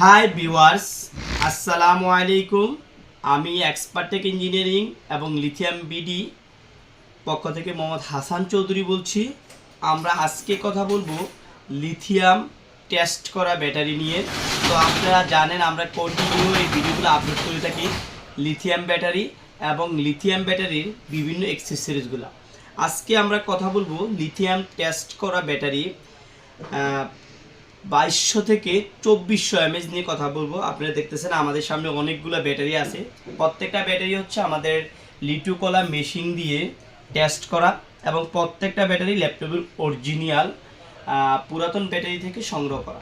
Hi viewers, আসসালামু আলাইকুম। আমি এক্সপার্টেক ইঞ্জিনিয়ারিং এবং লিথিয়াম বিডি পক্ষ থেকে মোহাম্মদ হাসান চৌধুরী বলছি। আমরা আজকে কথা বলবো লিথিয়াম টেস্ট করা ব্যাটারি নিয়ে। তো আপনারা জানেন আমরা কন্টিনিউ এই ভিডিওগুলো আপলোড করে থাকি লিথিয়াম ব্যাটারি এবং লিথিয়াম ব্যাটারির বিভিন্ন অ্যাক্সেসরিজগুলো। আজকে আমরা কথা বলবো লিথিয়াম টেস্ট করা ব্যাটারি 2200 থেকে 2400 এমএএইচ নিয়ে কথা বলবো। আপনারা দেখতেছেন আমাদের সামনে অনেকগুলো ব্যাটারি আছে। প্রত্যেকটা ব্যাটারি হচ্ছে আমাদের লিটুকলা মেশিন দিয়ে টেস্ট করা এবং প্রত্যেকটা ব্যাটারি ল্যাপটপের অরিজিনাল পুরাতন ব্যাটারি থেকে সংগ্রহ করা।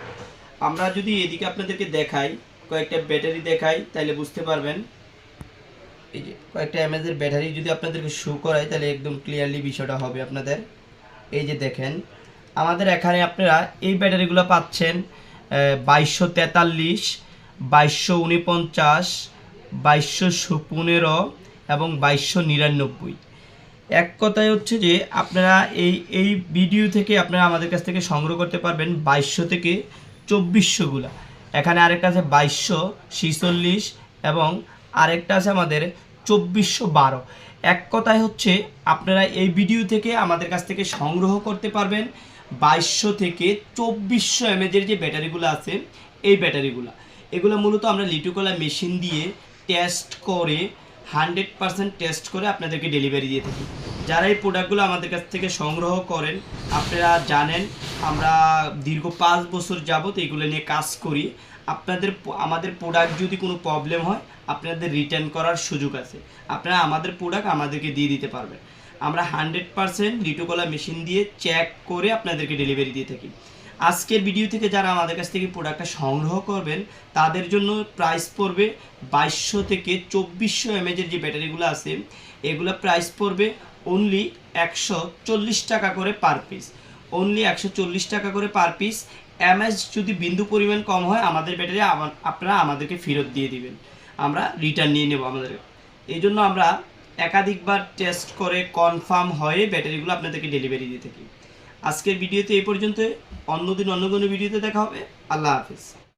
আমরা যদি এদিকে আপনাদেরকে দেখাই, কয়েকটা ব্যাটারি দেখাই, তাহলে বুঝতে পারবেন। এই যে কয়েকটা এমএএইচের ব্যাটারি যদি আপনাদেরকে শো করাই তাহলে একদম ক্লিয়ারলি বিষয়টা হবে আপনাদের। এই যে দেখেন আমাদের এখানে আপনারা এই ব্যাটারিগুলো পাচ্ছেন 2243, 2249, 2215 এবং 2299। এক কথায় হচ্ছে যে আপনারা এই ভিডিও থেকে আপনারা আমাদের কাছ থেকে সংগ্রহ করতে পারবেন 2200 থেকে 2400গুলা। এখানে আরেকটা আছে 2246 এবং আরেকটা আছে আমাদের 2412। এক কথায় হচ্ছে আপনারা এই ভিডিও থেকে আমাদের কাছ থেকে সংগ্রহ করতে পারবেন 2200 থেকে 2400 এমএএইচের যে ব্যাটারিগুলো আছে এই ব্যাটারিগুলো। এগুলো মূলত আমরা লিটুকলা মেশিন দিয়ে টেস্ট করে 100% টেস্ট করে আপনাদেরকে ডেলিভারি দিয়ে থাকি। যারা এই প্রোডাক্টগুলো আমাদের কাছ থেকে সংগ্রহ করেন আপনারা জানেন আমরা দীর্ঘ 5 বছর যাবত এগুলো নিয়ে কাজ করি। আমাদের প্রোডাক্ট যদি কোনো প্রবলেম হয় আপনাদের রিটার্ন করার সুযোগ আছে। আপনারা আমাদের প্রোডাক্ট আমাদেরকে দিয়ে দিতে পারবেন। আমরা 100% লিটুকলা মেশিন দিয়ে চেক করে আপনাদেরকে ডেলিভারি দিয়ে থাকি। আজকের ভিডিও থেকে যারা আমাদের কাছ থেকে প্রোডাক্টটা সংগ্রহ করবেন তাদের জন্য প্রাইস পড়বে 2200 থেকে 2400 এমএএইচের যে ব্যাটারিগুলো আছে এগুলো প্রাইস পড়বে অনলি 140 টাকা করে পার পিস। অনলি 140 টাকা করে পার পিস। এমএএইচ যদি বিন্দু পরিমাণ কম হয় আমাদের ব্যাটারি আপনারা আমাদেরকে ফেরত দিয়ে দিবেন, আমরা রিটার্ন নিয়ে নেব আমাদের। এই জন্য আমরা একাধিকবার টেস্ট করে কনফার্ম হয়ে ব্যাটারিগুলো আপনাদেরকে ডেলিভারি দিয়ে থাকি। আজকের ভিডিওতে এই পর্যন্ত। অন্যদিন অন্য কোনো ভিডিওতে দেখা হবে। আল্লাহ হাফিজ।